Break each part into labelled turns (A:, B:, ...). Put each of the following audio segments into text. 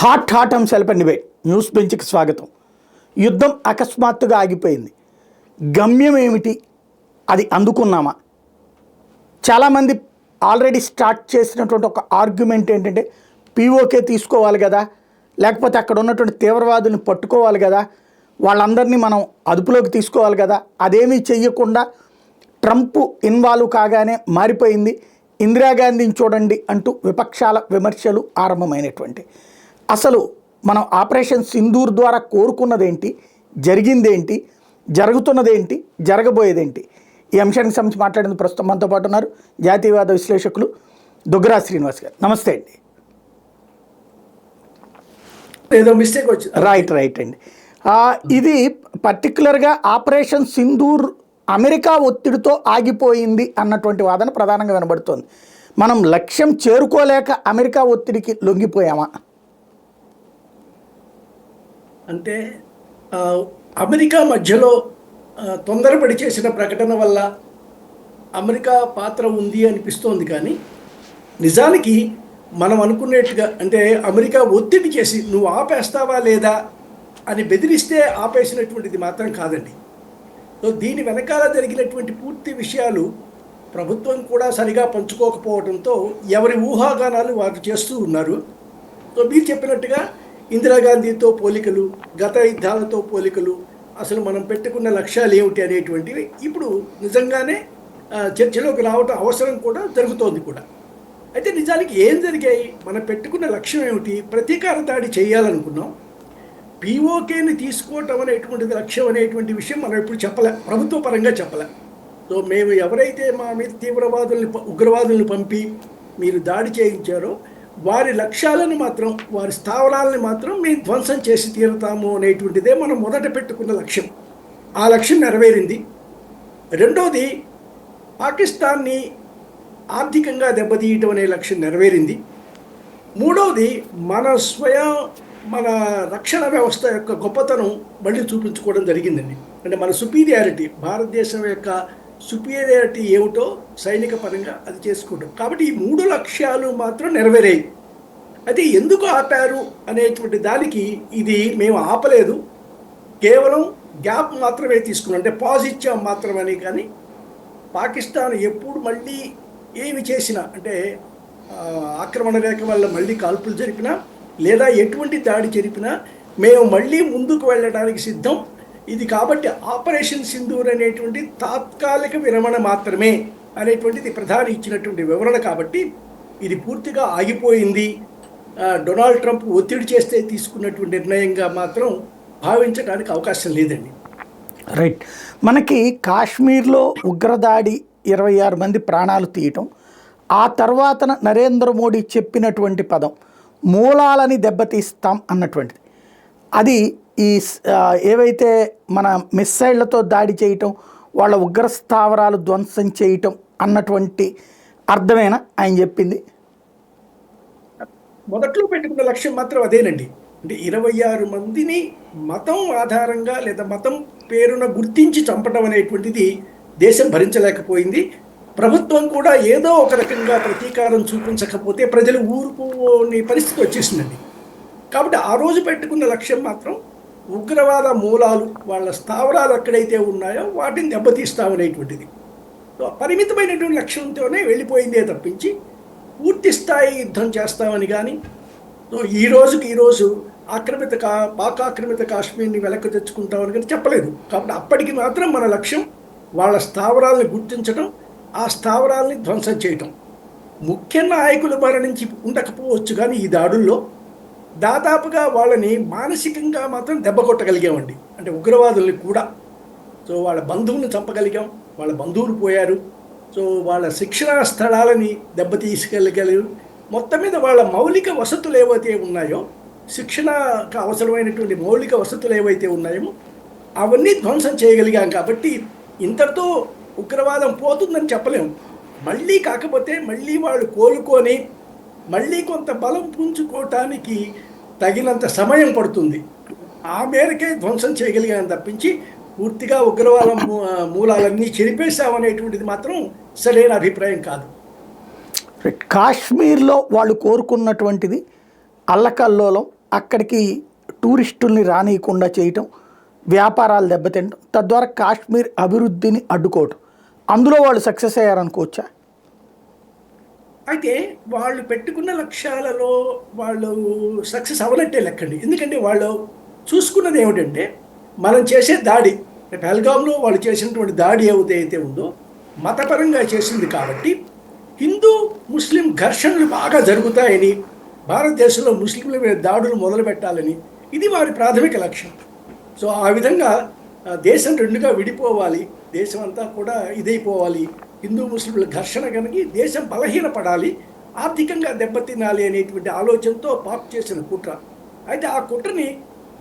A: Hot అంశాలపై debate news బెంచ్కి స్వాగతం. యుద్ధం అకస్మాత్తుగా ఆగిపోయింది. గమ్యం ఏమిటి? అది అందుకున్నామా? చాలామంది ఆల్రెడీ స్టార్ట్ చేసినటువంటి ఒక ఆర్గ్యుమెంట్ ఏంటంటే పీఓకే తీసుకోవాలి కదా, లేకపోతే అక్కడ ఉన్నటువంటి తీవ్రవాదుల్ని పట్టుకోవాలి కదా, వాళ్ళందరినీ మనం అదుపులోకి తీసుకోవాలి కదా. అదేమీ చెయ్యకుండా ట్రంప్ ఇన్వాల్వ్ కాగానే మారిపోయింది. ఇందిరాగాంధీని చూడండి అంటూ విపక్షాల విమర్శలు ఆరంభమైనటువంటి. అసలు మనం ఆపరేషన్ సింధూర్ ద్వారా కోరుకున్నదేంటి, జరిగిందేంటి, జరుగుతున్నదేంటి, జరగబోయేదేంటి? ఈ అంశానికి సంబంధించి మాట్లాడిన ప్రస్తుతం మనతో పాటు ఉన్నారు జాతీయవాద విశ్లేషకులు దుగ్గరా శ్రీనివాస్ గారు. నమస్తే అండి.
B: ఏదో మిస్టేక్ వచ్చింది.
A: రైట్ అండి. ఇది పర్టికులర్గా ఆపరేషన్ సింధూర్ అమెరికా ఒత్తిడితో ఆగిపోయింది అన్నటువంటి వాదన ప్రధానంగా వినబడుతోంది. మనం లక్ష్యం చేరుకోలేక అమెరికా ఒత్తిడికి లొంగిపోయామా?
B: అంటే అమెరికా మధ్యలో తొందరపడి చేసిన ప్రకటన వల్ల అమెరికా పాత్ర ఉంది అనిపిస్తోంది. కానీ నిజానికి మనం అనుకునేట్టుగా అంటే అమెరికా ఒత్తిడి చేసి నువ్వు ఆపేస్తావా లేదా అని బెదిరిస్తే ఆపేసినటువంటిది మాత్రం కాదండి. సో దీని వెనకాల జరిగినటువంటి పూర్తి విషయాలు ప్రభుత్వం కూడా సరిగా పంచుకోకపోవడంతో ఎవరి ఊహాగానాలు వారు చేస్తూ ఉన్నారు. సో మీరు చెప్పినట్టుగా ఇందిరాగాంధీతో పోలికలు, గత యుద్ధాలతో పోలికలు, అసలు మనం పెట్టుకున్న లక్ష్యాలు ఏమిటి అనేటువంటివి ఇప్పుడు నిజంగానే చర్చలోకి రావటం అవసరం కూడా జరుగుతోంది కూడా. అయితే నిజానికి ఏం జరిగాయి? మనం పెట్టుకున్న లక్ష్యం ఏమిటి? ప్రతీకార దాడి చేయాలనుకున్నాం. పీఓకేని తీసుకోవటం అనేటువంటిది లక్ష్యం అనేటువంటి విషయం మనం ఎప్పుడు చెప్పలే, ప్రభుత్వ పరంగా చెప్పలే. సో మేము ఎవరైతే మా మీద ఉగ్రవాదుల్ని పంపి మీరు దాడి చేయించారో వారి లక్ష్యాలను మాత్రం, వారి స్థావరాలను మాత్రం మేము ధ్వంసం చేసి తీరుతాము అనేటువంటిదే మనం మొదట పెట్టుకున్న లక్ష్యం. ఆ లక్ష్యం నెరవేరింది. రెండోది పాకిస్తాన్ని ఆర్థికంగా దెబ్బతీయటం అనే లక్ష్యం నెరవేరింది. మూడవది మన రక్షణ వ్యవస్థ యొక్క గొప్పతనం మళ్ళీ చూపించుకోవడం జరిగిందండి. అంటే మన సుపీరియారిటీ, భారతదేశం యొక్క సుపీరియారిటీ ఏమిటో సైనిక పరంగా అది చేసుకోవడం. కాబట్టి ఈ 3 లక్ష్యాలు మాత్రం నెరవేరాయి. అయితే ఎందుకు ఆపారు అనేటువంటి దానికి ఇది మేము ఆపలేదు, కేవలం గ్యాప్ మాత్రమే తీసుకున్నాం, అంటే పాజ్ ఇచ్చాం మాత్రమని. కానీ పాకిస్తాన్ ఎప్పుడు మళ్ళీ ఏమి చేసినా, అంటే ఆక్రమణ రేఖ వల్ల మళ్ళీ కాల్పులు జరిపినా లేదా ఎటువంటి దాడి జరిపినా మేము మళ్ళీ ముందుకు వెళ్ళడానికి సిద్ధం. ఇది కాబట్టి ఆపరేషన్ సింధూర్ అనేటువంటి తాత్కాలిక విరమణ మాత్రమే అనేటువంటిది ప్రధాని ఇచ్చినటువంటి వివరణ. కాబట్టి ఇది పూర్తిగా ఆగిపోయింది. డొనాల్డ్ ట్రంప్ ఒత్తిడి చేస్తే తీసుకున్నటువంటి నిర్ణయంగా మాత్రం భావించడానికి అవకాశం లేదండి.
A: రైట్. మనకి కాశ్మీర్లో ఉగ్రదాడి 26 మంది ప్రాణాలు తీయటం, ఆ తర్వాత నరేంద్ర మోడీ చెప్పినటువంటి పదం మూలాలని దెబ్బతీస్తాం అన్నటువంటిది, అది ఈ ఏవైతే మన మిస్సైళ్లతో దాడి చేయటం, వాళ్ళ ఉగ్ర స్థావరాలు ధ్వంసం చేయటం అన్నటువంటి అర్థమేనా ఆయన చెప్పింది?
B: మొదట్లో పెట్టుకున్న లక్ష్యం మాత్రం అదేనండి. అంటే 26 మందిని మతం ఆధారంగా లేదా మతం పేరున గుర్తించి చంపడం అనేటువంటిది దేశం భరించలేకపోయింది. ప్రభుత్వం కూడా ఏదో ఒక రకంగా ప్రతీకారం చూపించకపోతే ప్రజలు ఊరుకోని పరిస్థితి వచ్చేసిందండి. కాబట్టి ఆ రోజు పెట్టుకున్న లక్ష్యం మాత్రం ఉగ్రవాద మూలాలు, వాళ్ళ స్థావరాలు ఎక్కడైతే ఉన్నాయో వాటిని దెబ్బతీస్తామనేటువంటిది. పరిమితమైనటువంటి లక్ష్యంతోనే వెళ్ళిపోయిందే తప్పించి పూర్తి స్థాయి యుద్ధం చేస్తామని కానీ, ఈరోజు పాక్ ఆక్రమిత కాశ్మీర్ని వెనక్కి తెచ్చుకుంటామని కానీ చెప్పలేదు. కాబట్టి అప్పటికి మాత్రం మన లక్ష్యం వాళ్ళ స్థావరాలను గుర్తించడం, ఆ స్థావరాలని ధ్వంసం చేయటం. ముఖ్య నాయకులు మరణించి ఉండకపోవచ్చు, కానీ ఈ దాడుల్లో దాదాపుగా వాళ్ళని మానసికంగా మాత్రం దెబ్బ కొట్టగలిగామండి. అంటే ఉగ్రవాదుల్ని కూడా. సో వాళ్ళ బంధువులను చంపగలిగాం, వాళ్ళ బంధువులు పోయారు. సో వాళ్ళ శిక్షణా స్థలాలని దెబ్బతీసుకెళ్ళగలిగారు. మొత్తం మీద వాళ్ళ మౌలిక వసతులు ఏవైతే ఉన్నాయో, శిక్షణకు అవసరమైనటువంటి మౌలిక వసతులు ఏవైతే ఉన్నాయో అవన్నీ ధ్వంసం చేయగలిగాం. కాబట్టి ఇంతటితో ఉగ్రవాదం పోతుందని చెప్పలేము. కాకపోతే మళ్ళీ వాళ్ళు కోలుకొని మళ్ళీ కొంత బలం పుంజుకోవటానికి తగినంత సమయం పడుతుంది. ఆ మేరకే ధ్వంసం చేయగలిగాను తప్పించి పూర్తిగా ఉగ్రవాదం మూలాలన్నీ చెరిపేశామనేటువంటిది మాత్రం సరైన అభిప్రాయం కాదు.
A: కాశ్మీర్లో వాళ్ళు కోరుకున్నటువంటిది అల్లకల్లోలం, అక్కడికి టూరిస్టుల్ని రానియకుండా చేయటం, వ్యాపారాలు దెబ్బతింటం, తద్వారా కాశ్మీర్ అభివృద్ధిని అడ్డుకోవటం. అందులో వాళ్ళు సక్సెస్ అయ్యారనుకోవచ్చా?
B: అయితే వాళ్ళు పెట్టుకున్న లక్ష్యాలలో వాళ్ళు సక్సెస్ అవ్వనట్టే లెక్కండి. ఎందుకంటే వాళ్ళు చూసుకున్నది ఏమిటంటే, మనం చేసే దాడి, పహల్గామ్లో వాళ్ళు చేసినటువంటి దాడి ఏదైతే ఉందో మతపరంగా చేసింది కాబట్టి హిందూ ముస్లిం ఘర్షణలు బాగా జరుగుతాయని, భారతదేశంలో ముస్లింల మీద దాడులు మొదలు పెట్టాలని ఇది వారి ప్రాథమిక లక్ష్యం. సో ఆ విధంగా దేశం రెండుగా విడిపోవాలి, దేశం అంతా కూడా ఇదైపోవాలి, హిందూ ముస్లింల ఘర్షణ కనుక దేశం బలహీనపడాలి, ఆర్థికంగా దెబ్బతినాలి అనేటువంటి ఆలోచనతో పాప్ చేసిన కుట్ర. అయితే ఆ కుట్రని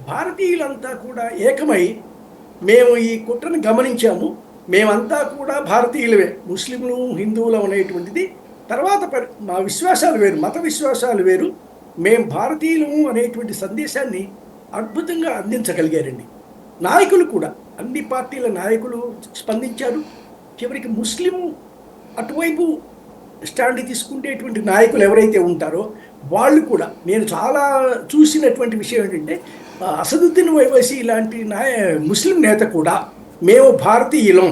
B: భారతీయులంతా కూడా ఏకమై మేము ఈ కుట్రను గమనించాము, మేమంతా కూడా భారతీయులవే, ముస్లింలు హిందువులు అనేటువంటిది తర్వాత మా విశ్వాసాలు వేరు, మత విశ్వాసాలు వేరు, మేము భారతీయులము అనేటువంటి సందేశాన్ని అద్భుతంగా అందించగలిగారండి. నాయకులు కూడా, అన్ని పార్టీల నాయకులు స్పందించారు. చివరికి ముస్లిం అటువైపు స్టాండ్ తీసుకునేటువంటి నాయకులు ఎవరైతే ఉంటారో వాళ్ళు కూడా, నేను చాలా చూసినటువంటి విషయం ఏంటంటే, అసదుద్దీన్ ఓవైసీ లాంటి ముస్లిం నేత కూడా మేము భారతీయులం,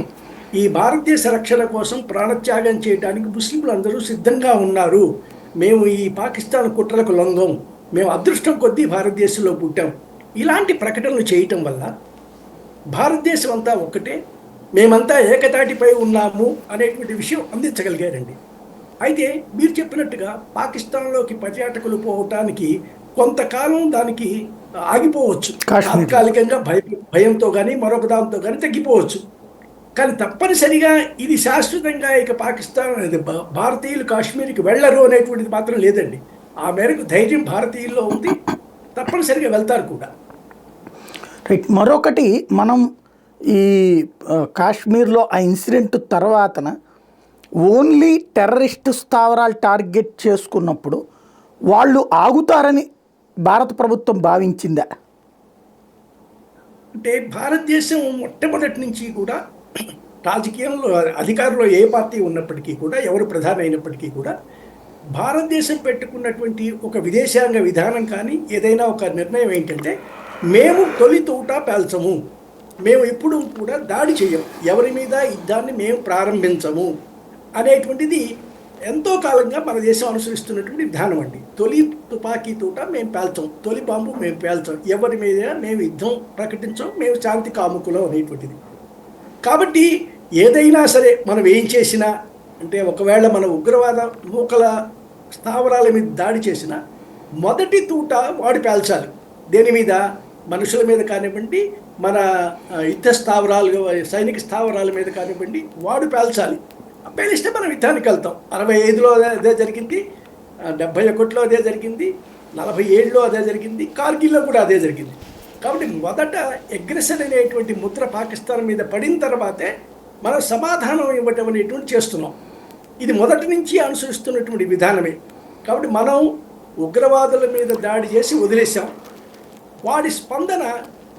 B: ఈ భారతదేశ రక్షణ కోసం ప్రాణత్యాగం చేయడానికి ముస్లింలు అందరూ సిద్ధంగా ఉన్నారు, మేము ఈ పాకిస్తాన్ కుట్రలకు లొంగం, మేము అదృష్టం కొద్దీ భారతదేశంలో పుట్టాం, ఇలాంటి ప్రకటనలు చేయటం వల్ల భారతదేశం అంతా ఒక్కటే, మేమంతా ఏకతాటిపై ఉన్నాము అనేటువంటి విషయం అందించగలిగారండి. అయితే మీరు చెప్పినట్టుగా పాకిస్తాన్లోకి పర్యాటకులు పోవటానికి కొంతకాలం దానికి ఆగిపోవచ్చు, తాత్కాలికంగా భయంతో కానీ మరొక దాంతో కానీ తగ్గిపోవచ్చు. కానీ తప్పనిసరిగా ఇది శాశ్వతంగా ఇక పాకిస్తాన్ అనేది భారతీయులు కాశ్మీర్కి వెళ్ళరు అనేటువంటిది మాత్రం లేదండి. ఆ మేరకు ధైర్యం భారతీయుల్లో ఉంది, తప్పనిసరిగా వెళ్తారు కూడా.
A: రైట్. మరొకటి, మనం ఈ కాశ్మీర్లో ఆ ఇన్సిడెంట్ తర్వాతన ఓన్లీ టెర్రరిస్ట్ స్థావరాలు టార్గెట్ చేసుకున్నప్పుడు వాళ్ళు ఆగుతారని భారత ప్రభుత్వం భావించిందా?
B: అంటే భారతదేశం మొట్టమొదటి నుంచి కూడా రాజకీయంలో అధికారంలో ఏ పార్టీ ఉన్నప్పటికీ కూడా, ఎవరు ప్రధాని అయినప్పటికీ కూడా, భారతదేశం పెట్టుకున్నటువంటి ఒక విదేశాంగ విధానం కానీ ఏదైనా ఒక నిర్ణయం ఏంటంటే, మేము తొలి తూట పేల్చము, మేము ఎప్పుడు కూడా దాడి చేయం, ఎవరి మీద యుద్ధాన్ని మేము ప్రారంభించము అనేటువంటిది ఎంతో కాలంగా మన దేశం అనుసరిస్తున్నటువంటి విధానం అండి. తొలి తుపాకీ తూట మేము పేల్చాం, తొలి బాంబు మేము పేల్చాం, ఎవరి మీద మేము యుద్ధం ప్రకటించాం, మేము శాంతి కాముకులం అనేటువంటిది. కాబట్టి ఏదైనా సరే మనం ఏం చేసినా, అంటే ఒకవేళ మన ఉగ్రవాద మూకల స్థావరాల మీద దాడి చేసినా మొదటి తూట వాడు పేల్చాలి. దేని మీద? మనుషుల మీద కానివ్వండి, మన యుద్ధ స్థావరాలు సైనిక స్థావరాల మీద కానివ్వండి, వాడు పేల్చాలి. పేలిస్తే మనం యుద్ధానికి వెళ్తాం. 65లో అదే జరిగింది, 71లో అదే జరిగింది, 47లో అదే జరిగింది, కార్గిల్లో కూడా అదే జరిగింది. కాబట్టి మొదట అగ్రెషన్ అనేటువంటి ముద్ర పాకిస్తాన్ మీద పడిన తర్వాతే మనం సమాధానం ఇవ్వటం అనేటువంటి చేస్తున్నాం. ఇది మొదటి నుంచి అనుసరిస్తున్నటువంటి విధానమే. కాబట్టి మనం ఉగ్రవాదుల మీద దాడి చేసి వదిలేసాం. వాడి స్పందన,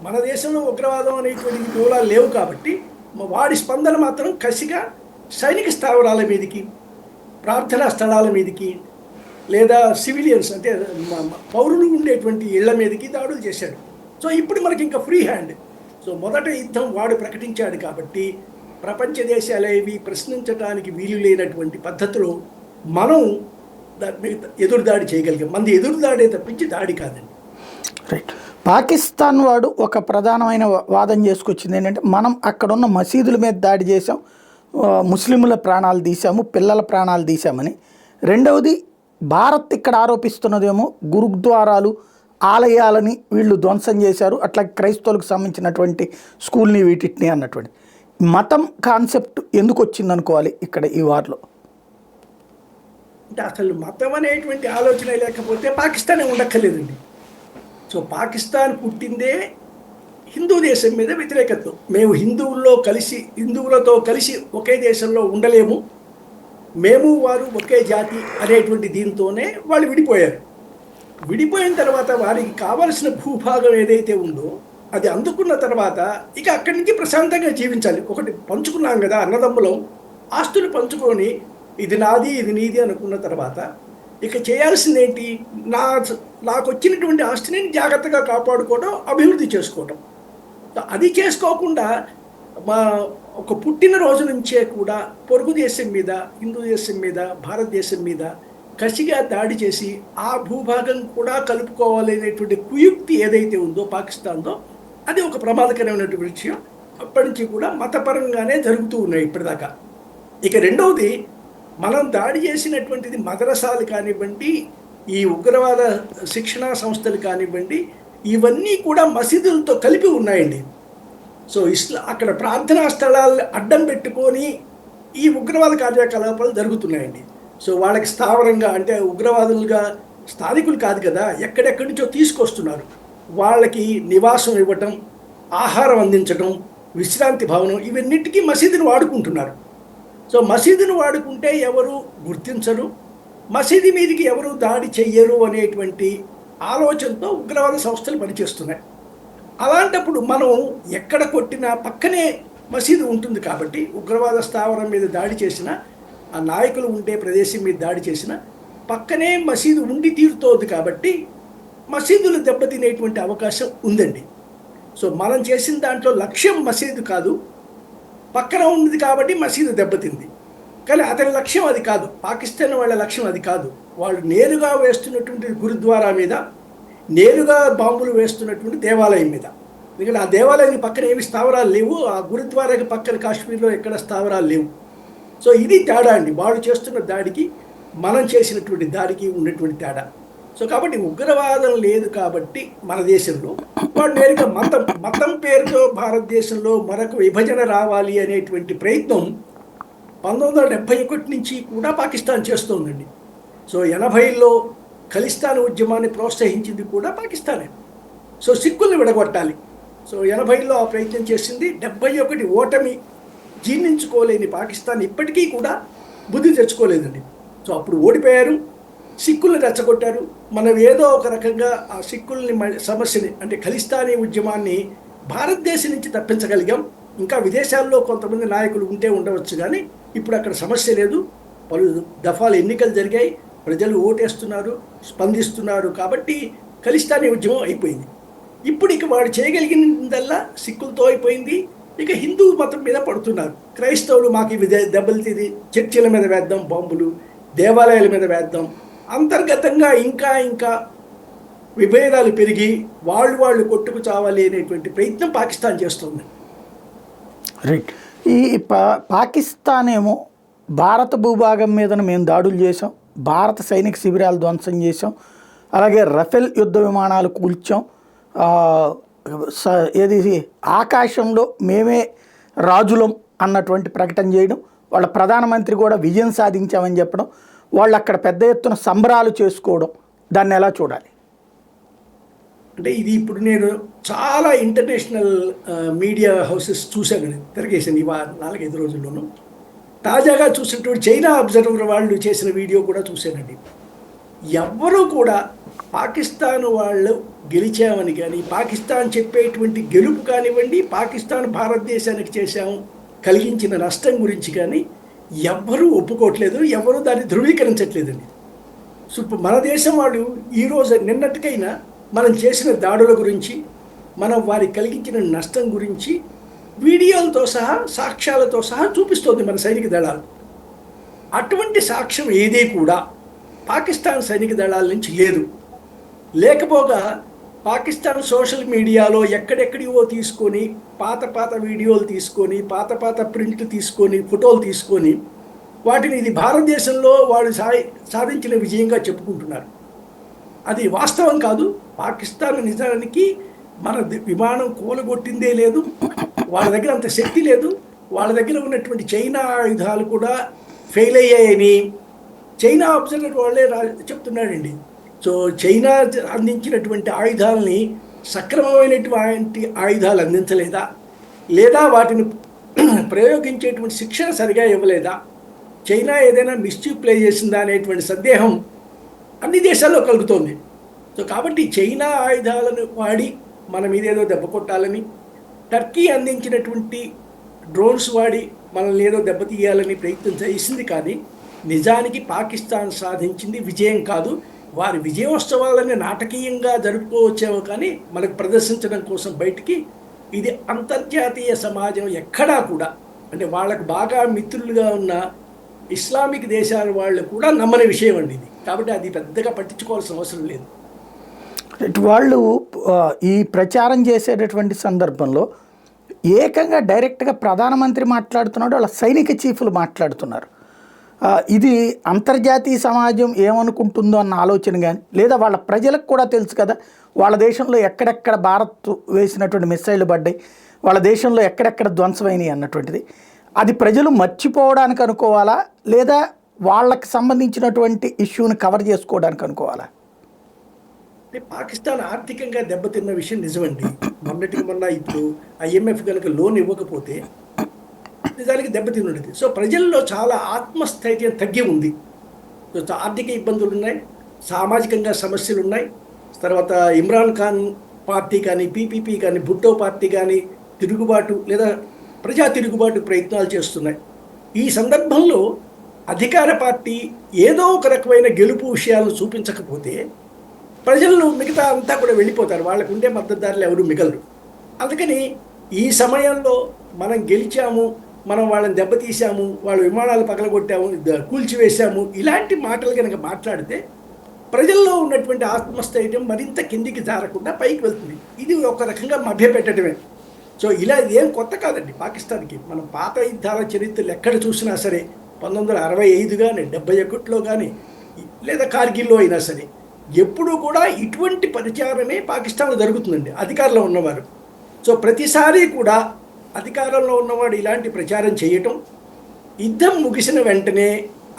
B: మన దేశంలో ఉగ్రవాదం అనేటువంటి మూలాలు లేవు కాబట్టి వాడి స్పందన మాత్రం కసిగా సైనిక స్థావరాల మీదకి, ప్రార్థనా స్థలాల మీదకి, లేదా సివిలియన్స్ అంటే పౌరులు ఉండేటువంటి ఇళ్ల మీదకి దాడులు చేశాడు. సో ఇప్పుడు మనకి ఇంకా ఫ్రీ హ్యాండ్. సో మొదట యుద్ధం వాడు ప్రకటించాడు కాబట్టి ప్రపంచ దేశాలేవి ప్రశ్నించడానికి వీలు లేనటువంటి పద్ధతిలో మనం ఎదురుదాడి చేయగలిగాం. మంది ఎదురుదాడే తప్పించి దాడి కాదండి.
A: రైట్. పాకిస్తాన్ వాడు ఒక ప్రధానమైన వాదన చేసుకొచ్చింది ఏంటంటే, మనం అక్కడున్న మసీదుల మీద దాడి చేసాం, ముస్లింల ప్రాణాలు తీసాము, పిల్లల ప్రాణాలు తీసామని. రెండవది, భారత్ ఇక్కడ ఆరోపిస్తున్నదేమో గురుద్వారాలు, ఆలయాలని వీళ్ళు ధ్వంసం చేశారు, అట్లా క్రైస్తవులకు సంబంధించినటువంటి స్కూల్ని వీటిని అన్నటువంటి మతం కాన్సెప్ట్ ఎందుకు వచ్చింది అనుకోవాలి ఇక్కడ ఈ వార్లో?
B: అంటే అసలు మతం అనేటువంటి ఆలోచన లేకపోతే పాకిస్తానే ఉండక్కర్లేదండి. సో పాకిస్తాన్ పుట్టిందే హిందూ దేశం మీద వ్యతిరేకత. మేము హిందువులతో కలిసి ఒకే దేశంలో ఉండలేము, మేము వారు ఒకే జాతి అనేటువంటి దీంతోనే వాళ్ళు విడిపోయారు. విడిపోయిన తర్వాత వారికి కావలసిన భూభాగం ఏదైతే ఉందో అది అందుకున్న తర్వాత ఇక అక్కడి నుంచి ప్రశాంతంగా జీవించాలి. ఒకటి పంచుకున్నాం కదా, అన్నదమ్ములం, ఆస్తులు పంచుకొని ఇది నాది ఇది నీది అనుకున్న తర్వాత ఇక చేయాల్సింది ఏంటి? నా నాకు వచ్చినటువంటి ఆస్తిని జాగ్రత్తగా కాపాడుకోవడం, అభివృద్ధి చేసుకోవడం. అది చేసుకోకుండా మా ఒక పుట్టినరోజు నుంచే కూడా పొరుగు దేశం మీద, హిందూ దేశం మీద, భారతదేశం మీద కసిగా దాడి చేసి ఆ భూభాగం కూడా కలుపుకోవాలి అనేటువంటి కుయుక్తి ఏదైతే ఉందో పాకిస్తాన్తో, అది ఒక ప్రమాదకరమైనటువంటి విషయం. అప్పటి నుంచి కూడా మతపరంగానే జరుగుతూ ఉన్నాయి ఇప్పటిదాకా. ఇక రెండవది, మనం దాడి చేసినటువంటిది మదరసాలు కానివ్వండి, ఈ ఉగ్రవాద శిక్షణా సంస్థలు కానివ్వండి, ఇవన్నీ కూడా మసీదులతో కలిపి ఉన్నాయండి. సో అక్కడ ప్రార్థనా స్థలాలను అడ్డం పెట్టుకొని ఈ ఉగ్రవాద కార్యకలాపాలు జరుగుతున్నాయండి. సో వాళ్ళకి స్థావరంగా, అంటే ఉగ్రవాదులుగా స్థానికులు కాదు కదా, ఎక్కడెక్కడి నుంచో తీసుకొస్తున్నారు. వాళ్ళకి నివాసం ఇవ్వటం, ఆహారం అందించడం, విశ్రాంతి భవనం, ఇవన్నిటికీ మసీదును వాడుకుంటున్నారు. సో మసీదును వాడుకుంటే ఎవరు గుర్తించరు, మసీదు మీదకి ఎవరు దాడి చెయ్యరు అనేటువంటి ఆలోచనతో ఉగ్రవాద సంస్థలు పనిచేస్తున్నాయి. అలాంటప్పుడు మనం ఎక్కడ కొట్టినా పక్కనే మసీదు ఉంటుంది కాబట్టి, ఉగ్రవాద స్థావరం మీద దాడి చేసిన, ఆ నాయకులు ఉండే ప్రదేశం మీద దాడి చేసిన పక్కనే మసీదు ఉండి తీరుతోంది కాబట్టి మసీదులు దెబ్బతినేటువంటి అవకాశం ఉందండి. సో మనం చేసిన దాంట్లో లక్ష్యం మసీదు కాదు, పక్కన ఉంది కాబట్టి మసీదు దెబ్బతింది. కానీ అతని లక్ష్యం అది కాదు, పాకిస్తాన్ వాళ్ళ లక్ష్యం అది కాదు. వాళ్ళు నేరుగా వేస్తున్నటువంటి గురుద్వారా మీద, నేరుగా బాంబులు వేస్తున్నటువంటి దేవాలయం మీద. ఎందుకంటే ఆ దేవాలయం పక్కన ఏమి స్థావరాలు లేవు, ఆ గురుద్వారాకి పక్కన కాశ్మీర్లో ఎక్కడ స్థావరాలు లేవు. సో ఇది తేడా అండి, వాళ్ళు చేస్తున్న దాడికి మనం చేసినటువంటి దాడికి ఉన్నటువంటి తేడా. సో కాబట్టి ఉగ్రవాదం లేదు కాబట్టి మన దేశంలో వాడు నేరుగా మతం పేరుతో భారతదేశంలో మరొక విభజన రావాలి అనేటువంటి ప్రయత్నం 1971 నుంచి కూడా పాకిస్తాన్ చేస్తోందండి. సో 80లో ఖలిస్తాన్ ఉద్యమాన్ని ప్రోత్సహించింది కూడా పాకిస్తానే. సో సిక్కుల్ని విడగొట్టాలి. సో 80లో ఆ ప్రయత్నం చేసింది. 71 ఓటమి జీర్ణించుకోలేని పాకిస్తాన్ ఇప్పటికీ కూడా బుద్ధి తెచ్చుకోలేదండి. సో అప్పుడు ఓడిపోయారు, సిక్కుల్ని రెచ్చగొట్టారు. మనం ఏదో ఒక రకంగా ఆ సిక్కుల్ని సమస్యని, అంటే ఖలిస్తానీ ఉద్యమాన్ని భారతదేశం నుంచి తప్పించగలిగాం. ఇంకా విదేశాల్లో కొంతమంది నాయకులు ఉంటే ఉండవచ్చు, కానీ ఇప్పుడు అక్కడ సమస్య లేదు. పలు దఫాలు ఎన్నికలు జరిగాయి, ప్రజలు ఓటేస్తున్నారు, స్పందిస్తున్నారు. కాబట్టి ఖలిస్తానీ ఉద్యమం అయిపోయింది. ఇప్పుడు ఇక వాడు చేయగలిగినదల్లా సిక్కులతో అయిపోయింది. ఇక హిందూ మతం మీద పడుతున్నారు. క్రైస్తవులు మాకు ఇవి దెబ్బతిది, చర్చిల మీద వేద్దాం బాంబులు, దేవాలయాల మీద వేద్దాం. అంతర్గతంగా ఇంకా విభేదాలు పెరిగి వాళ్ళు కొట్టుకు చావాలి అనేటువంటి ప్రయత్నం పాకిస్తాన్ చేస్తుంది.
A: రైట్. ఈ పాకిస్తాన్ ఏమో భారత భూభాగం మీద మేము దాడులు చేసాం, భారత సైనిక శిబిరాలు ధ్వంసం చేసాం, అలాగే రఫేల్ యుద్ధ విమానాలు కూల్చాం, ఏది ఆకాశంలో మేమే రాజులం అన్నటువంటి ప్రకటన చేయడం, వాళ్ళ ప్రధానమంత్రి కూడా విజయం సాధించామని చెప్పడం, వాళ్ళు అక్కడ పెద్ద ఎత్తున సంబరాలు చేసుకోవడం, దాన్ని ఎలా చూడాలి?
B: అంటే ఇది ఇప్పుడు నేను చాలా ఇంటర్నేషనల్ మీడియా హౌసెస్ చూశాను, తిరగేసాను ఈ 4-5 రోజుల్లోనూ. తాజాగా చూసినటువంటి చైనా అబ్జర్వర్ వాళ్ళు చేసిన వీడియో కూడా చూశానండి. ఎవ్వరూ కూడా పాకిస్తాన్ వాళ్ళు గెలిచామని కానీ, పాకిస్తాన్ చెప్పేటువంటి గెలుపు కానివ్వండి, పాకిస్తాన్ భారతదేశానికి కలిగించిన నష్టం గురించి కానీ ఎవ్వరూ ఒప్పుకోవట్లేదు, ఎవరూ దాన్ని ధృవీకరించట్లేదండి. సో మన దేశం వాళ్ళు ఈరోజు నిన్నటికైనా మనం చేసిన దాడుల గురించి, మనం వారికి కలిగించిన నష్టం గురించి వీడియోలతో సహా, సాక్ష్యాలతో సహా చూపిస్తోంది మన సైనిక దళాలు. అటువంటి సాక్ష్యం ఏదీ కూడా పాకిస్తాన్ సైనిక దళాల నుంచి లేదు. లేకపోగా పాకిస్తాన్ సోషల్ మీడియాలో ఎక్కడెక్కడివో తీసుకొని, పాత వీడియోలు తీసుకొని, పాత ప్రింట్ తీసుకొని, ఫోటోలు తీసుకొని, వాటిని ఇది భారతదేశంలో వాళ్ళు సాధించిన విజయంగా చెప్పుకుంటున్నారు. అది వాస్తవం కాదు. పాకిస్తాన్ నిజానికి మన విమానం కూలగొట్టిందే లేదు, వాళ్ళ దగ్గర అంత శక్తి లేదు, వాళ్ళ దగ్గర ఉన్నటువంటి చైనా ఆయుధాలు కూడా ఫెయిల్ అయ్యాయని చైనా అబ్జర్వర్ వాళ్ళే చెప్తున్నాడండి. సో చైనా అందించినటువంటి ఆయుధాలని సక్రమమైనటువంటి ఆయుధాలు అందించలేదా, లేదా వాటిని ప్రయోగించేటువంటి శిక్షణ సరిగా ఇవ్వలేదా, చైనా ఏదైనా మిస్చీఫ్ ప్లే చేసిందా అనేటువంటి సందేహం అన్ని దేశాల్లో కలుగుతోంది. సో కాబట్టి చైనా ఆయుధాలను వాడి మన మీద ఏదో దెబ్బ కొట్టాలని, టర్కీ అందించినటువంటి డ్రోన్స్ వాడి మనల్ని ఏదో దెబ్బతీయాలని ప్రయత్నం చేసింది. కానీ నిజానికి పాకిస్తాన్ సాధించింది విజయం కాదు. వారి విజయోత్సవాలని నాటకీయంగా జరుపుకోవచ్చేమో కానీ మనకు ప్రదర్శించడం కోసం బయటికి ఇది అంతర్జాతీయ సమాజం ఎక్కడా కూడా, అంటే వాళ్ళకు బాగా మిత్రులుగా ఉన్న ఇస్లామిక్ దేశాల వాళ్ళు కూడా నమ్మని విషయం అండి ఇది. కాబట్టి అది పెద్దగా పట్టించుకోవాల్సిన అవసరం లేదు.
A: వాళ్ళు ఈ ప్రచారం చేసేటటువంటి సందర్భంలో ఏకంగా డైరెక్ట్గా ప్రధానమంత్రి మాట్లాడుతున్నాడు, వాళ్ళ సైనిక చీఫ్లు మాట్లాడుతున్నారు. ఇది అంతర్జాతీయ సమాజం ఏమనుకుంటుందో అన్న ఆలోచన కానీ, లేదా వాళ్ళ ప్రజలకు కూడా తెలుసు కదా వాళ్ళ దేశంలో ఎక్కడెక్కడ భారత్ వేసినటువంటి మిసైళ్ళు పడ్డాయి, వాళ్ళ దేశంలో ఎక్కడెక్కడ ధ్వంసమైనవి అన్నటువంటిది, అది ప్రజలు మర్చిపోవడానికి అనుకోవాలా, లేదా వాళ్ళకి సంబంధించినటువంటి ఇష్యూని కవర్ చేసుకోవడానికి అనుకోవాలా?
B: అంటే పాకిస్తాన్ ఆర్థికంగా దెబ్బతిన్న విషయం నిజమండి. మొన్నటికి మొన్న ఇప్పుడు ఐఎంఎఫ్ కనుక లోన్ ఇవ్వకపోతే నిజానికి దెబ్బతిన్నది. సో ప్రజల్లో చాలా ఆత్మస్థైర్యం తగ్గి ఉంది. ఆర్థిక ఇబ్బందులు ఉన్నాయి, సామాజికంగా సమస్యలు ఉన్నాయి. తర్వాత ఇమ్రాన్ ఖాన్ పార్టీ కానీ, పీపీపీ కానీ, భుట్టో పార్టీ కానీ తిరుగుబాటు లేదా ప్రజా తిరుగుబాటు ప్రయత్నాలు చేస్తున్నాయి. ఈ సందర్భంలో అధికార పార్టీ ఏదో ఒక రకమైన గెలుపు విషయాలను చూపించకపోతే ప్రజలు మిగతా అంతా కూడా వెళ్ళిపోతారు, వాళ్ళకు ఉండే మద్దతుదారులు ఎవరు మిగలరు. అందుకని ఈ సమయంలో మనం గెలిచాము, మనం వాళ్ళని దెబ్బతీసాము, వాళ్ళ విమానాలు పగలగొట్టాము, కూల్చివేశాము, ఇలాంటి మాటలు కనుక మాట్లాడితే ప్రజల్లో ఉన్నటువంటి ఆత్మస్థైర్యం మరింత కిందికి జారకుండా పైకి వెళ్తుంది. ఇది ఒక రకంగా మభ్యపెట్టడమే. సో ఇలా ఏం కొత్త కాదండి పాకిస్తాన్కి. మనం పాత యుద్ధాల చరిత్రలు ఎక్కడ చూసినా సరే, 1965 కానీ 71లో కానీ లేదా కార్గిల్లో అయినా సరే, ఎప్పుడూ కూడా ఇటువంటి ప్రచారమే పాకిస్తాన్లో జరుగుతుందండి అధికారంలో ఉన్నవారు. సో ప్రతిసారి కూడా అధికారంలో ఉన్నవాడు ఇలాంటి ప్రచారం చేయటం, యుద్ధం ముగిసిన వెంటనే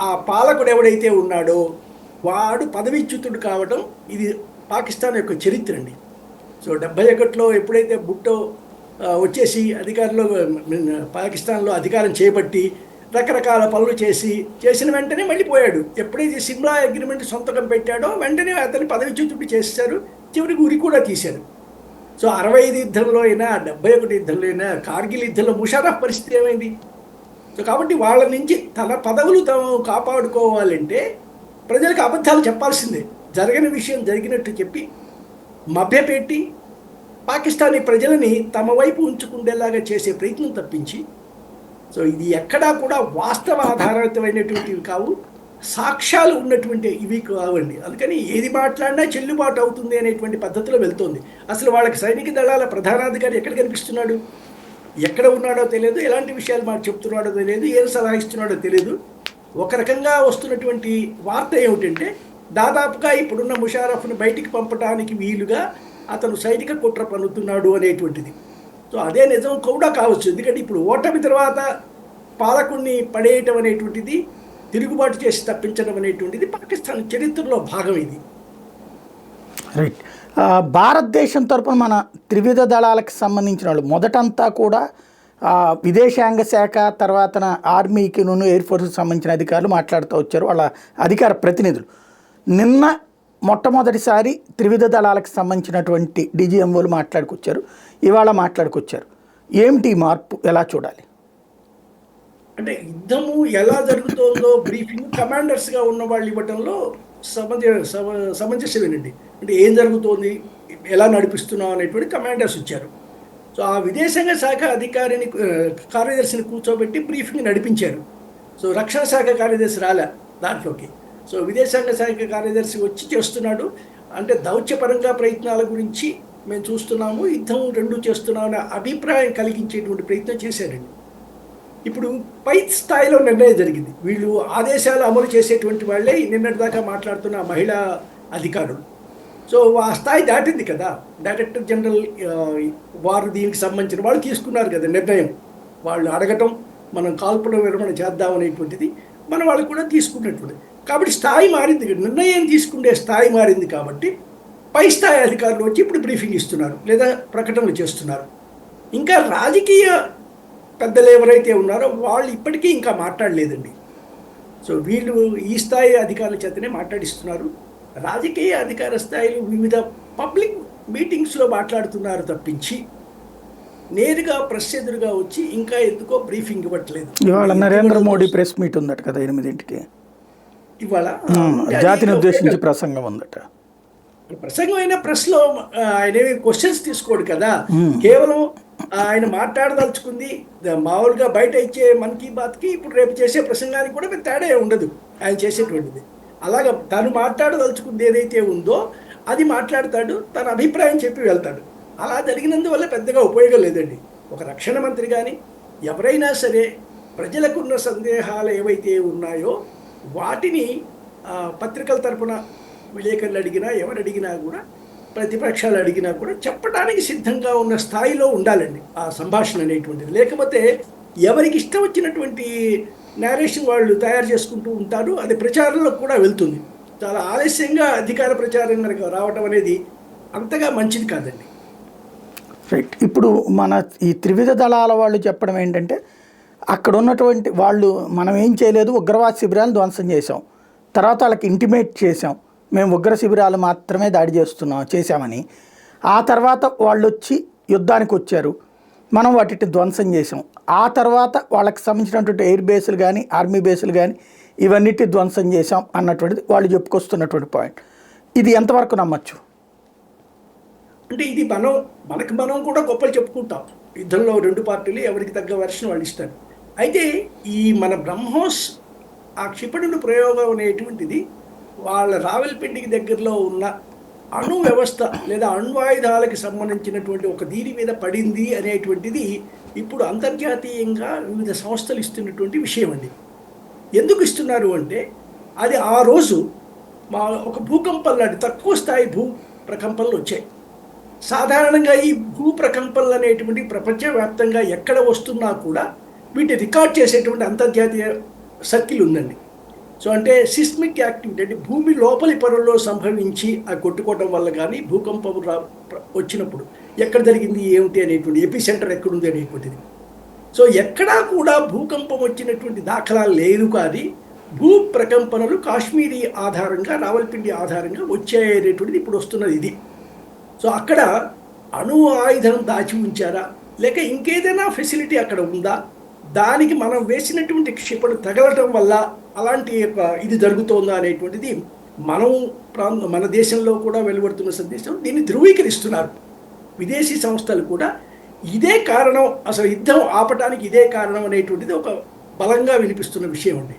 B: ఆ పాలకుడు ఎవడైతే ఉన్నాడో వాడు పదవిచ్యుతుడు కావడం, ఇది పాకిస్తాన్ యొక్క చరిత్ర అండి. సో 71లో ఎప్పుడైతే భుట్టో వచ్చేసి అధికారంలో పాకిస్తాన్లో అధికారం చేపట్టి రకరకాల పనులు చేసిన వెంటనే మళ్ళీ పోయాడు. ఎప్పుడైతే సిమ్లా అగ్రిమెంట్ సొంతకం పెట్టాడో వెంటనే అతన్ని పదవిచ్యుతుడు చేశారు, చివరికి ఉరి కూడా తీశారు. సో 65 యుద్ధంలో అయినా 71 యుద్ధంలో అయినా కార్గిల్ యుద్ధంలో ముషారఫ్ పరిస్థితి ఏమైంది? సో కాబట్టి వాళ్ళ నుంచి తన పదవులు తాము కాపాడుకోవాలంటే ప్రజలకు అబద్ధాలు చెప్పాల్సిందే. జరగని విషయం జరిగినట్టు చెప్పి మభ్యపెట్టి పాకిస్తానీ ప్రజలని తమ వైపు ఉంచుకుండేలాగా చేసే ప్రయత్నం తప్పించి, సో ఇది ఎక్కడా కూడా వాస్తవ ఆధారితమైనటువంటివి కావు, సాక్ష్యాలు ఉన్నటువంటి ఇవి కావండి. అందుకని ఏది మాట్లాడినా చెల్లుబాటు అవుతుంది అనేటువంటి పద్ధతిలో వెళ్తుంది. అసలు వాళ్ళకి సైనిక దళాల ప్రధానాధికారి ఎక్కడ కనిపిస్తున్నాడు, ఎక్కడ ఉన్నాడో తెలియదు, ఎలాంటి విషయాలు మాట చెప్తున్నాడో తెలియదు, ఏం సలహా ఇస్తున్నాడో తెలియదు. ఒక రకంగా వస్తున్నటువంటి వార్త ఏమిటంటే దాదాపుగా ఇప్పుడున్న ముషారఫ్ను బయటికి పంపడానికి వీలుగా అతను సైనిక కుట్ర పన్నుతున్నాడు అనేటువంటిది. సో అదే నిజం కూడా కావచ్చు. ఎందుకంటే ఇప్పుడు ఓటమి తర్వాత పాలకుడిని పడేయటం అనేటువంటిది, తిరుగుబాటు చేసి తప్పించడం అనేటువంటిది పాకిస్తాన్ చరిత్రలో భాగం ఇది.
A: రైట్. భారతదేశం తరపున మన త్రివిధ దళాలకు సంబంధించిన వాళ్ళు మొదటంతా కూడా విదేశాంగ శాఖ, తర్వాత ఆర్మీకి ఎయిర్ ఫోర్స్కి సంబంధించిన అధికారులు మాట్లాడుతూ వచ్చారు, వాళ్ళ అధికార ప్రతినిధులు. నిన్న మొట్టమొదటిసారి త్రివిధ దళాలకు సంబంధించినటువంటి డీజీఎంఓలు మాట్లాడుకొచ్చారు, ఇవాళ మాట్లాడుకొచ్చారు. ఏమిటి మార్పు, ఎలా చూడాలి?
B: అంటే యుద్ధము ఎలా జరుగుతుందో బ్రీఫింగ్ కమాండర్స్గా ఉన్న వాళ్ళు ఇవ్వటంలో సమంజసమేనండి. అంటే ఏం జరుగుతోంది, ఎలా నడిపిస్తున్నాం అనేటువంటి కమాండర్స్ వచ్చారు. సో ఆ విదేశాంగ శాఖ అధికారిని కార్యదర్శిని కూర్చోబెట్టి బ్రీఫింగ్ నడిపించారు. సో రక్షణ శాఖ కార్యదర్శి రాలే దాంట్లోకి. సో విదేశాంగ శాఖ కార్యదర్శి వచ్చి చేస్తున్నాడు. అంటే దౌత్యపరంగా ప్రయత్నాల గురించి మేము చూస్తున్నాము, యుద్ధం రెండు చేస్తున్నాం అనే అభిప్రాయం కలిగించేటువంటి ప్రయత్నం చేశారండి. ఇప్పుడు పై స్థాయిలో నిర్ణయం జరిగింది. వీళ్ళు ఆదేశాలు అమలు చేసేటువంటి వాళ్ళే నిన్నటిదాకా మాట్లాడుతున్న మహిళా అధికారులు. సో ఆ స్థాయి దాటింది కదా, డైరెక్టర్ జనరల్ వారు దీనికి సంబంధించిన వాళ్ళు తీసుకున్నారు కదా నిర్ణయం. వాళ్ళు అడగటం, మనం కాల్పుల విరమణ చేద్దామనేటువంటిది మన వాళ్ళు కూడా తీసుకున్నటువంటిది. కాబట్టి స్థాయి మారింది, నిర్ణయం తీసుకునే స్థాయి మారింది. కాబట్టి పై స్థాయి అధికారులు వచ్చి ఇప్పుడు బ్రీఫింగ్ ఇస్తున్నారు లేదా ప్రకటనలు చేస్తున్నారు. ఇంకా రాజకీయ పెద్దలు ఎవరైతే ఉన్నారో వాళ్ళు ఇప్పటికీ ఇంకా మాట్లాడలేదండి. సో వీళ్ళు ఈ స్థాయి అధికారుల చేతనే మాట్లాడిస్తున్నారు. రాజకీయ అధికార స్థాయిలో వివిధ పబ్లిక్ మీటింగ్స్లో మాట్లాడుతున్నారు తప్పించి నేరుగా ప్రెస్ ఎదురుగా వచ్చి ఇంకా ఎందుకో బ్రీఫింగ్ ఇవ్వట్లేదు.
A: ఇవాళ నరేంద్ర మోడీ ప్రెస్ మీట్ ఉందట కదా 8 గంటలకి.
B: ఇవాళ ఉంటే అది
A: జాతిని
B: ఇంకా
A: ఉద్దేశించి
B: ఉపయోగాలు.
A: ప్రసంగం ఉందట.
B: ప్రసంగం అయిన ప్రెస్లో ఆయన క్వశ్చన్స్ తీసుకోడు కదా.
A: ఉమ్,
B: కేవలం ఆయన మాట్లాడదలుచుకుంది మామూలుగా బయట ఇచ్చే మన్ కీ బాత్కి ఇప్పుడు రేపు చేసే ప్రసంగానికి కూడా పెద్ద తేడా ఉండదు ఆయన చేసేటువంటిది. అలాగా తను మాట్లాడదలుచుకుంది ఏదైతే ఉందో అది మాట్లాడతాడు, తన అభిప్రాయం చెప్పి వెళ్తాడు. అలా జరిగినందువల్ల పెద్దగా ఉపయోగం లేదండి. ఒక రక్షణ మంత్రి కానీ ఎవరైనా సరే ప్రజలకున్న సందేహాలు ఏవైతే ఉన్నాయో వాటిని పత్రికల తరపున విలేకరులు అడిగినా ఎవరు అడిగినా కూడా ప్రతిపక్షాలు అడిగినా కూడా చెప్పడానికి సిద్ధంగా ఉన్న స్థాయిలో ఉండాలండి ఆ సంభాషణ అనేటువంటిది. లేకపోతే ఎవరికి ఇష్టం వచ్చినటువంటి నేరేషన్ వాళ్ళు తయారు చేసుకుంటూ ఉంటారు, అది ప్రచారంలో కూడా వెళ్తుంది. చాలా ఆలస్యంగా అధికార ప్రచారం కనుక రావటం అనేది అంతగా మంచిది కాదండి.
A: రైట్. ఇప్పుడు మన ఈ త్రివిధ దళాల వాళ్ళు చెప్పడం ఏంటంటే అక్కడ ఉన్నటువంటి వాళ్ళు మనం ఏం చేయలేదు, ఉగ్రవాద శిబిరాలు ధ్వంసం చేసాం, తర్వాత వాళ్ళకి ఇంటిమేట్ చేసాం మేము ఉగ్ర శిబిరాలు మాత్రమే దాడి చేసామని. ఆ తర్వాత వాళ్ళు వచ్చి యుద్ధానికి వచ్చారు, మనం వాటిని ధ్వంసం చేసాం. ఆ తర్వాత వాళ్ళకి సంబంధించినటువంటి ఎయిర్ బేస్లు కానీ ఆర్మీ బేస్లు కానీ ఇవన్నిటి ధ్వంసం చేసాం అన్నటువంటిది వాళ్ళు చెప్పుకొస్తున్నటువంటి పాయింట్. ఇది ఎంతవరకు నమ్మచ్చు?
B: అంటే ఇది మనం కూడా గొప్పలు చెప్పుకుంటాం. యుద్ధంలో రెండు పార్టీలు ఎవరికి తగ్గ వెర్షన్ వాళ్ళు ఇస్తారు. అయితే ఈ మన బ్రహ్మోస్ ఆ క్షిపణుల ప్రయోగం అనేటువంటిది వాళ్ళ రావెల్పిండికి దగ్గరలో ఉన్న అణు వ్యవస్థ లేదా అణ్వాయుధాలకి సంబంధించినటువంటి ఒక దీని మీద పడింది అనేటువంటిది ఇప్పుడు అంతర్జాతీయంగా వివిధ సంస్థలు ఇస్తున్నటువంటి విషయం అండి. ఎందుకు ఇస్తున్నారు అంటే అది ఆ రోజు ఒక భూకంపం లాంటి తక్కువ స్థాయి భూ ప్రకంపనలు వచ్చాయి. సాధారణంగా ఈ భూ ప్రకంపనలు అనేటువంటి ప్రపంచవ్యాప్తంగా ఎక్కడ వస్తున్నా కూడా వీటిని రికార్డ్ చేసేటువంటి అంతర్జాతీయ సర్కిల్ ఉందండి. సో అంటే సిస్మిక్ యాక్టివిటీ అంటే భూమి లోపలి పొరల్లో సంభవించి ఆ కొట్టుకోవడం వల్ల కానీ భూకంపం వచ్చినప్పుడు ఎక్కడ జరిగింది ఏమిటి అనేటువంటి ఎపి సెంటర్ ఎక్కడుంది అనేటువంటిది. సో ఎక్కడా కూడా భూకంపం వచ్చినటువంటి దాఖలాలు లేదు, కానీ భూ ప్రకంపనలు కాశ్మీరీ ఆధారంగా రావల్పిండి ఆధారంగా వచ్చాయనేటువంటిది ఇప్పుడు వస్తున్నది ఇది. సో అక్కడ అణు ఆయుధం దాచి ఉంచారా లేక ఇంకేదైనా ఫెసిలిటీ అక్కడ ఉందా, దానికి మనం వేసినటువంటి క్షిపణి తగలటం వల్ల అలాంటి ఇది జరుగుతోందా అనేటువంటిది మన దేశంలో కూడా వెలువడుతున్న సందేశం దీన్ని ధృవీకరిస్తున్నారు. విదేశీ సంస్థలు కూడా ఇదే కారణం, అసలు యుద్ధం ఆపటానికి ఇదే కారణం అనేటువంటిది ఒక బలంగా వినిపిస్తున్న విషయం అండి.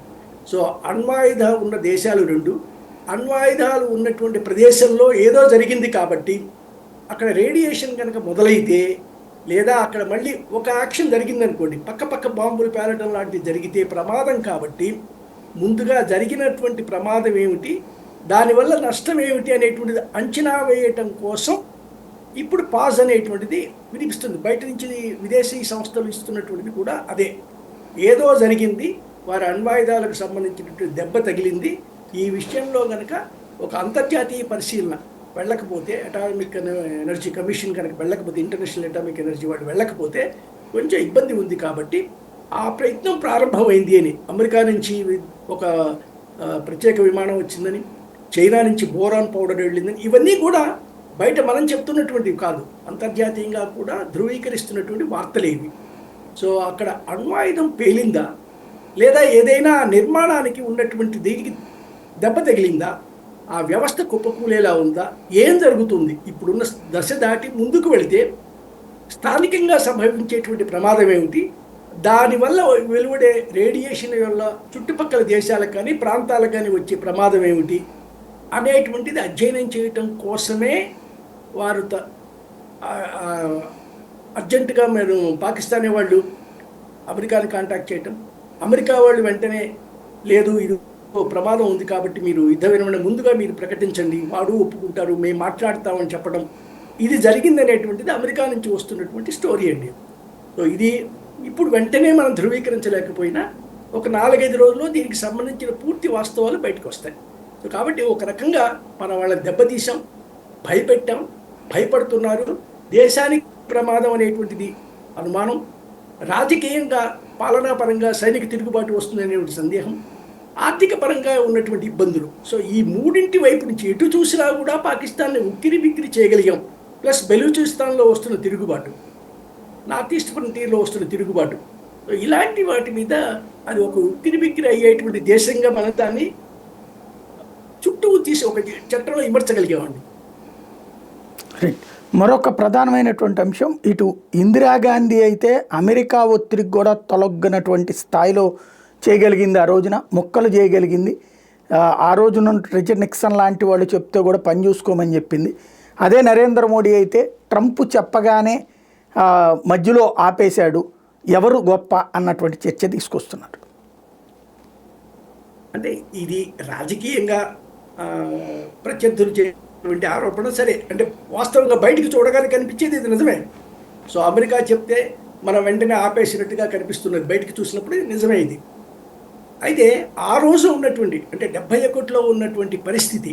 B: సో అణ్వాయుధ ఉన్న దేశాలు రెండు, అణ్వాయుధాలు ఉన్నటువంటి ప్రదేశంలో ఏదో జరిగింది కాబట్టి అక్కడ రేడియేషన్ కనుక మొదలైతే లేదా అక్కడ మళ్ళీ ఒక యాక్షన్ జరిగిందనుకోండి, పక్క బాంబులు పేలటం లాంటివి జరిగితే ప్రమాదం. కాబట్టి ముందుగా జరిగినటువంటి ప్రమాదం ఏమిటి, దానివల్ల నష్టం ఏమిటి అనేటువంటిది అంచనా వేయటం కోసం ఇప్పుడు పాజ్ అనేటువంటిది వినిపిస్తుంది. బయట నుంచి విదేశీ సంస్థలు ఇస్తున్నటువంటిది కూడా అదే. ఏదో జరిగింది, వారి అణ్వాయుధాలకు సంబంధించినటువంటి దెబ్బ తగిలింది, ఈ విషయంలో కనుక ఒక అంతర్జాతీయ పరిశీలన వెళ్ళకపోతే, అటామిక్ ఎనర్జీ కమిషన్ కనుక వెళ్ళకపోతే, ఇంటర్నేషనల్ అటామిక్ ఎనర్జీ వాళ్ళు వెళ్ళకపోతే కొంచెం ఇబ్బంది ఉంది. కాబట్టి ఆ ప్రయత్నం ప్రారంభమైంది అని, అమెరికా నుంచి ఒక ప్రత్యేక విమానం వచ్చిందని, చైనా నుంచి బోరాన్ పౌడర్ వెళ్ళిందని, ఇవన్నీ కూడా బయట మనం చెప్తున్నటువంటివి కాదు, అంతర్జాతీయంగా కూడా ధృవీకరిస్తున్నటువంటి వార్తలే ఇవి. సో అక్కడ అణ్వాయుధం పేలిందా లేదా ఏదైనా నిర్మాణానికి ఉన్నటువంటి దీనికి దెబ్బ తగిలిందా, ఆ వ్యవస్థ కుప్పకూలేలా ఉందా, ఏం జరుగుతుంది, ఇప్పుడున్న దశ దాటి ముందుకు వెళితే స్థానికంగా సంభవించేటువంటి ప్రమాదం ఏమిటి, దానివల్ల వెలువడే రేడియేషన్ వల్ల చుట్టుపక్కల దేశాలకు కానీ ప్రాంతాలకు కానీ వచ్చే ప్రమాదం ఏమిటి అనేటువంటిది అధ్యయనం చేయటం కోసమే వారు అర్జెంటుగా మీరు పాకిస్తానీ వాళ్ళు అమెరికాని కాంటాక్ట్ చేయటం, అమెరికా వాళ్ళు వెంటనే లేదు ఇది ప్రమాదం ఉంది కాబట్టి మీరు యుద్ధ విరమణ ముందుగా మీరు ప్రకటించండి, వాడు ఒప్పుకుంటారు, మేము మాట్లాడతామని చెప్పడం, ఇది జరిగిందనేటువంటిది అమెరికా నుంచి వస్తున్నటువంటి స్టోరీ అండి. సో ఇది ఇప్పుడు వెంటనే మనం ధృవీకరించలేకపోయినా ఒక 4-5 రోజుల్లో దీనికి సంబంధించిన పూర్తి వాస్తవాలు బయటకు వస్తాయి. సో కాబట్టి ఒక రకంగా మనం వాళ్ళని దెబ్బతీసాం, భయపెట్టాం, భయపడుతున్నారు. దేశానికి ప్రమాదం అనేటువంటిది అనుమానం, రాజకీయంగా పాలనాపరంగా సైనిక తిరుగుబాటు వస్తుందనేటువంటి సందేహం, ఆర్థిక పరంగా ఉన్నటువంటి ఇబ్బందులు. సో ఈ మూడింటి వైపు నుంచి ఎటు చూసినా కూడా పాకిస్తాన్ని ఉక్కిరి బిక్కిరి చేయగలిగాం. ప్లస్ బెలూచిస్తాన్లో వస్తున్న తిరుగుబాటు, నార్త్ ఈస్ట్ ఫ్రంటియర్లో వస్తున్న తిరుగుబాటు, ఇలాంటి వాటి మీద అది ఒక ఉక్కిరి బిక్కిరి అయ్యేటువంటి దేశంగా మనం దాన్ని చుట్టూ తీసి ఒక చట్టంలో ఇమర్చగలిగామండి.
A: రైట్. మరొక ప్రధానమైనటువంటి అంశం, ఇటు ఇందిరాగాంధీ అయితే అమెరికా ఒత్తిడికి కూడా తొలగినటువంటి స్థాయిలో చేయగలిగింది, ఆ రోజున ముక్కలు చేయగలిగింది. ఆ రోజున రిచర్డ్ నిక్సన్ లాంటి వాళ్ళు చెప్తే కూడా పని చూసుకోమని చెప్పింది. అదే నరేంద్ర మోడీ అయితే ట్రంప్ చెప్పగానే మధ్యలో ఆపేశాడు, ఎవరు గొప్ప అన్నటువంటి చర్చ తీసుకొస్తున్నారు.
B: అంటే ఇది రాజకీయంగా ప్రత్యర్థులు చేసినటువంటి ఆరోపణ సరే, అంటే వాస్తవంగా బయటికి చూడగానే కనిపించేది ఇది నిజమే. సో అమెరికా చెప్తే మనం వెంటనే ఆపేసినట్టుగా కనిపిస్తున్నది బయటికి చూసినప్పుడు, ఇది నిజమే. ఇది అయితే ఆ రోజు ఉన్నటువంటి అంటే 71లో ఉన్నటువంటి పరిస్థితి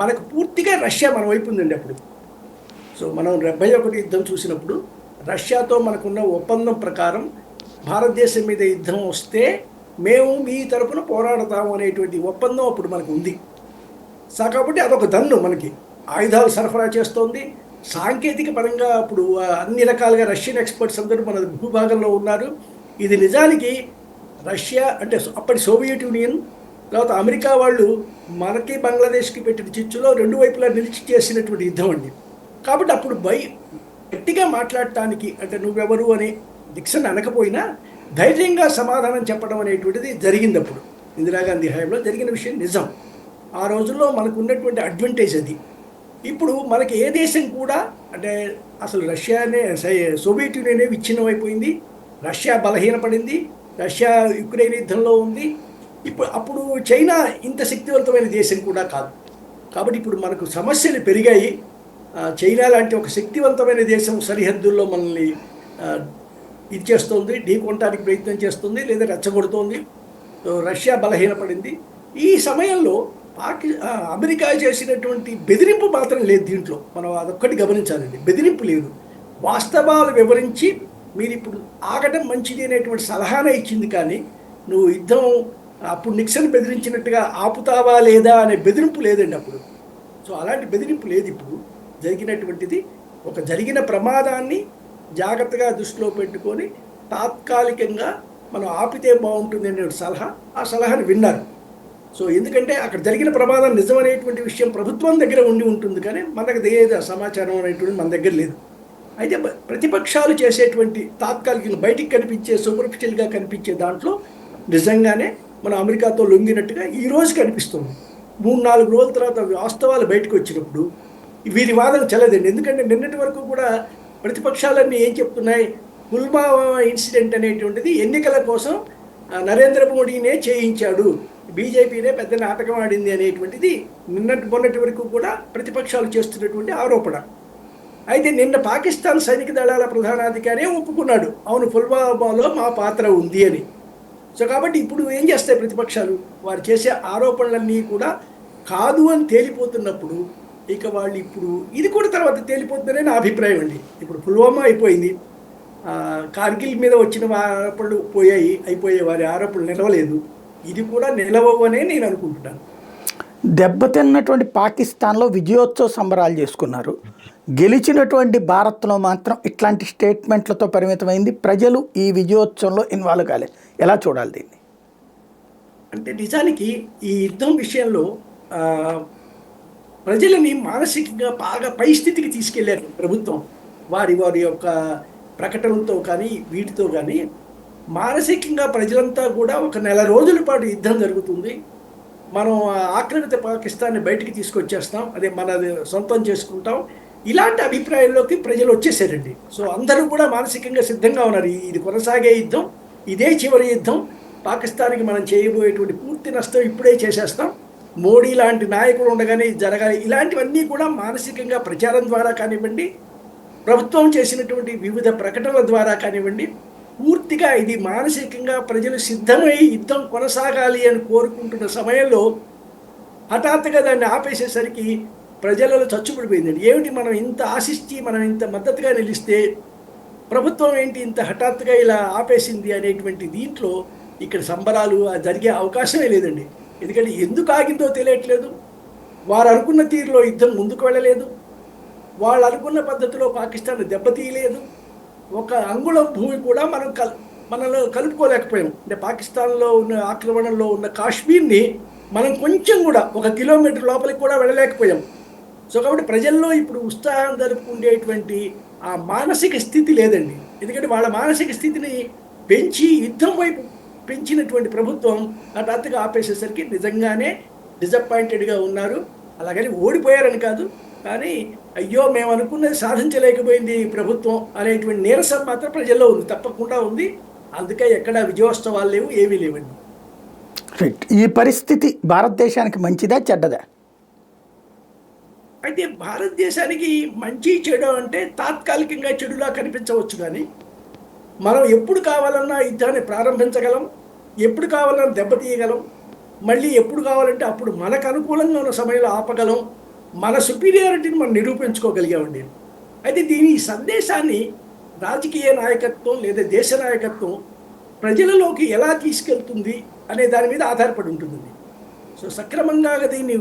B: మనకు పూర్తిగా రష్యా మన వైపు ఉందండి అప్పుడు. సో మనం 71 యుద్ధం చూసినప్పుడు రష్యాతో మనకున్న ఒప్పందం ప్రకారం భారతదేశం మీద యుద్ధం వస్తే మేము మీ తరపున పోరాడతాము అనేటువంటి ఒప్పందం అప్పుడు మనకు ఉంది. సో కాబట్టి అదొక దన్ను, మనకి ఆయుధాలు సరఫరా చేస్తోంది. సాంకేతిక పరంగా అప్పుడు అన్ని రకాలుగా రష్యన్ ఎక్స్పర్ట్స్ అందరూ మన భూభాగంలో ఉన్నారు. ఇది నిజానికి రష్యా అంటే అప్పటి సోవియట్ యూనియన్, తర్వాత అమెరికా వాళ్ళు మనకి బంగ్లాదేశ్కి పెట్టిన చిచ్చులో రెండు వైపులా నిలిచి చేసినటువంటి యుద్ధం అండి. కాబట్టి అప్పుడు గట్టిగా మాట్లాడటానికి అంటే నువ్వెవరు అని నిక్సన్ అనకపోయినా ధైర్యంగా సమాధానం చెప్పడం అనేటువంటిది జరిగింది. అప్పుడు ఇందిరాగాంధీ హయాంలో జరిగిన విషయం నిజం. ఆ రోజుల్లో మనకు ఉన్నటువంటి అడ్వాంటేజ్ అది. ఇప్పుడు మనకి ఏ దేశం కూడా అంటే అసలు రష్యానే సోవియట్ యూనియనే విచ్ఛిన్నమైపోయింది, రష్యా బలహీనపడింది, రష్యా యుక్రెయిన్ యుద్ధంలో ఉంది. అప్పుడు చైనా ఇంత శక్తివంతమైన దేశం కూడా కాదు. కాబట్టి ఇప్పుడు మనకు సమస్యలు పెరిగాయి. చైనా లాంటి ఒక శక్తివంతమైన దేశం సరిహద్దుల్లో మనల్ని ఇది చేస్తుంది, ఢీకొనడానికి ప్రయత్నం చేస్తుంది లేదా రెచ్చగొడుతోంది. రష్యా బలహీనపడింది. ఈ సమయంలో అమెరికా చేసినటువంటి బెదిరింపు మాత్రం లేదు దీంట్లో. మనం అదొక్కటి గమనించాలండి. బెదిరింపు లేదు, వాస్తవాలు వివరించి మీరు ఇప్పుడు ఆగడం మంచిది అనేటువంటి సలహానే ఇచ్చింది. కానీ నువ్వు యుద్ధం అప్పుడు నిక్సన్ బెదిరించినట్టుగా ఆపుతావా లేదా అనే బెదిరింపు లేదండి అప్పుడు. సో అలాంటి బెదిరింపు లేదు. ఇప్పుడు జరిగినటువంటిది ఒక జరిగిన ప్రమాదాన్ని జాగ్రత్తగా దృష్టిలో పెట్టుకొని తాత్కాలికంగా మనం ఆపితే బాగుంటుంది అనే సలహా, ఆ సలహాని విన్నారు. సో ఎందుకంటే అక్కడ జరిగిన ప్రమాదం నిజమనేటువంటి విషయం ప్రభుత్వం దగ్గర ఉండి ఉంటుంది, కానీ మనకు తెలియదు సమాచారం అనేటువంటిది మన దగ్గర లేదు. అయితే ప్రతిపక్షాలు చేసేటువంటి తాత్కాలికంగా బయటికి కనిపించే సూపర్ఫిషియల్గా కనిపించే దాంట్లో నిజంగానే మనం అమెరికాతో లొంగినట్టుగా ఈరోజు కనిపిస్తుంది. 3-4 రోజుల తర్వాత వాస్తవాలు బయటకు వచ్చినప్పుడు వీరి వాదన చెల్లదండి. ఎందుకంటే నిన్నటి వరకు కూడా ప్రతిపక్షాలన్నీ ఏం చెప్తున్నాయి, పుల్వామా ఇన్సిడెంట్ అనేటువంటిది ఎన్నికల కోసం నరేంద్ర మోడీనే చేయించాడు, బీజేపీనే పెద్ద నాటకం ఆడింది అనేటువంటిది మొన్నటి వరకు కూడా ప్రతిపక్షాలు చేస్తున్నటువంటి ఆరోపణ. అయితే నిన్న పాకిస్తాన్ సైనిక దళాల ప్రధానాధికారి ఒప్పుకున్నాడు, అవును పుల్వామాలో మా పాత్ర ఉంది అని. సో కాబట్టి ఇప్పుడు ఏం చేస్తాయి ప్రతిపక్షాలు, వారు చేసే ఆరోపణలన్నీ కూడా కాదు అని తేలిపోతున్నప్పుడు ఇక వాళ్ళు ఇప్పుడు ఇది కూడా తర్వాత తేలిపోతుందనే నా అభిప్రాయం అండి. ఇప్పుడు పుల్వామా అయిపోయింది, కార్గిల్ మీద వచ్చిన ఆరోపణలు అయిపోయాయి, వారి ఆరోపణలు నిలవలేదు. ఇది కూడా నిలవవనే నేను అనుకుంటున్నాను.
A: దెబ్బతిన్నటువంటి పాకిస్తాన్లో విజయోత్సవ సంబరాలు చేసుకున్నారు, గెలిచినటువంటి భారత్లో మాత్రం ఇట్లాంటి స్టేట్మెంట్లతో పరిమితమైంది. ప్రజలు ఈ విజయోత్సవంలో ఇన్వాల్వ్ కాలేదు. ఎలా చూడాలి దీన్ని?
B: అంటే నిజానికి ఈ యుద్ధం విషయంలో ప్రజలని మానసికంగా బాగా పై స్థితికి తీసుకెళ్లారు ప్రభుత్వం. వారి యొక్క ప్రకటనలతో కానీ వీటితో కానీ మానసికంగా ప్రజలంతా కూడా ఒక నెల రోజుల పాటు యుద్ధం జరుగుతుంది, మనం ఆక్రమిత పాకిస్తాన్ని బయటికి తీసుకొచ్చేస్తాం, అదే మనది సొంతం చేసుకుంటాం, ఇలాంటి అభిప్రాయంలోకి ప్రజలు వచ్చేసారండి. సో అందరూ కూడా మానసికంగా సిద్ధంగా ఉన్నారు. ఇది కొనసాగే యుద్ధం, ఇదే చివరి యుద్ధం, పాకిస్తాన్కి మనం చేయబోయేటువంటి పూర్తి నష్టం ఇప్పుడే చేసేస్తాం, మోడీ లాంటి నాయకుడు ఉండగానే జరగాలి, ఇలాంటివన్నీ కూడా మానసికంగా ప్రచారం ద్వారా కానివ్వండి, ప్రభుత్వం చేసినటువంటి వివిధ ప్రకటనల ద్వారా కానివ్వండి, పూర్తిగా ఇది మానసికంగా ప్రజలు సిద్ధమై యుద్ధం కొనసాగాలి అని కోరుకుంటున్న సమయంలో హఠాత్తుగా దాన్ని ఆపేసేసరికి ప్రజలలో చచ్చుపడిపోయిందండి. ఏమిటి మనం ఇంత ఆశించి మనం ఇంత మద్దతుగా నిలిస్తే ప్రభుత్వం ఏంటి ఇంత హఠాత్తుగా ఇలా ఆపేసింది అనేటువంటి దీంట్లో ఇక్కడ సంబరాలు జరిగే అవకాశమే లేదండి. ఎందుకంటే ఎందుకు ఆగిందో తెలియట్లేదు, వారు అనుకున్న తీరులో యుద్ధం ముందుకు వెళ్ళలేదు, వాళ్ళు అనుకున్న పద్ధతిలో పాకిస్తాన్ దెబ్బతీయలేదు, ఒక అంగుళం భూమి కూడా మనలో కలుపుకోలేకపోయాం. అంటే పాకిస్తాన్లో ఉన్న ఆక్రమణలో ఉన్న కాశ్మీర్ని మనం కొంచెం కూడా 1 కిలోమీటర్ లోపలికి కూడా వెళ్ళలేకపోయాం. సో కాబట్టి ప్రజల్లో ఇప్పుడు ఉత్సాహం జరుపుకునేటువంటి ఆ మానసిక స్థితి లేదండి. ఎందుకంటే వాళ్ళ మానసిక స్థితిని పెంచి యుద్ధం వైపు పెంచినటువంటి ప్రభుత్వం హఠాత్తుగా ఆపేసేసరికి నిజంగానే డిసప్పాయింటెడ్గా ఉన్నారు. అలాగని ఓడిపోయారని కాదు, కానీ అయ్యో మేము అనుకున్నది సాధించలేకపోయింది ఈ ప్రభుత్వం అనేటువంటి నీరసం మాత్రం ప్రజల్లో ఉంది, తప్పకుండా ఉంది. అందుకే ఎక్కడ విజయోత్సవాలు లేవు, ఏమీ లేవండి.
A: రైట్. ఈ పరిస్థితి భారతదేశానికి మంచిదా చెడ్డదా?
B: అయితే భారతదేశానికి మంచి చెడు అంటే తాత్కాలికంగా చెడులా కనిపించవచ్చు, కానీ మనం ఎప్పుడు కావాలన్నా యుద్ధాన్ని ప్రారంభించగలం, ఎప్పుడు కావాలన్నా దెబ్బతీయగలం, మళ్ళీ ఎప్పుడు కావాలంటే అప్పుడు మనకు అనుకూలంగా ఉన్న సమయంలో ఆపగలం. మన సుపీరియారిటీని మనం నిరూపించుకోగలిగామండి. అయితే దీని ఈ సందేశాన్ని రాజకీయ నాయకత్వం లేదా దేశ నాయకత్వం ప్రజలలోకి ఎలా తీసుకెళ్తుంది అనే దాని మీద ఆధారపడి ఉంటుందండి. సో సక్రమంగా దీన్ని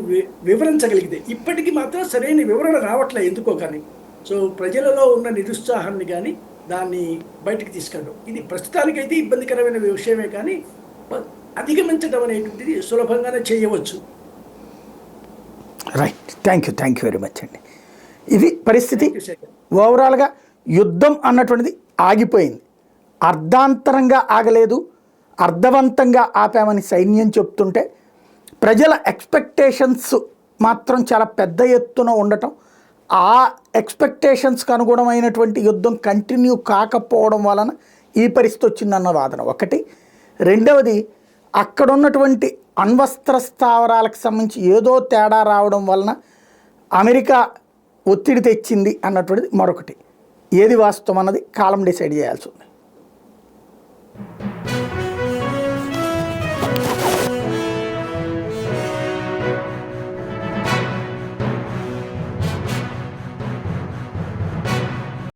B: వివరించగలిగితే, ఇప్పటికీ మాత్రం సరైన వివరణ రావట్లే ఎందుకో కానీ. సో ప్రజలలో ఉన్న నిరుత్సాహాన్ని కానీ దాన్ని బయటకు తీసుకెళ్ళడం ఇది ప్రస్తుతానికైతే ఇబ్బందికరమైన విషయమే, కానీ అధిగమించడం అనేటువంటిది సులభంగానే చేయవచ్చు.
A: Right. Thank you very much అండి. ఇది పరిస్థితి.
B: Thank you, sir.
A: ఓవరాల్గా యుద్ధం అన్నటువంటిది ఆగిపోయింది. అర్ధాంతరంగా ఆగలేదు, అర్థవంతంగా ఆపామని సైన్యం చెప్తుంటే ప్రజల ఎక్స్పెక్టేషన్స్ మాత్రం చాలా పెద్ద ఎత్తున ఉండటం, ఆ ఎక్స్పెక్టేషన్స్కి అనుగుణమైనటువంటి యుద్ధం కంటిన్యూ కాకపోవడం వలన ఈ పరిస్థితి వచ్చిందన్న వాదన ఒకటి. రెండవది, అక్కడ ఉన్నటువంటి అణ్వస్త్ర స్థావరాలకు సంబంధించి ఏదో తేడా రావడం వలన అమెరికా ఒత్తిడి తెచ్చింది అన్నటువంటిది మరొకటి. ఏది వాస్తవం అన్నది కాలం డిసైడ్ చేయాల్సి ఉంది.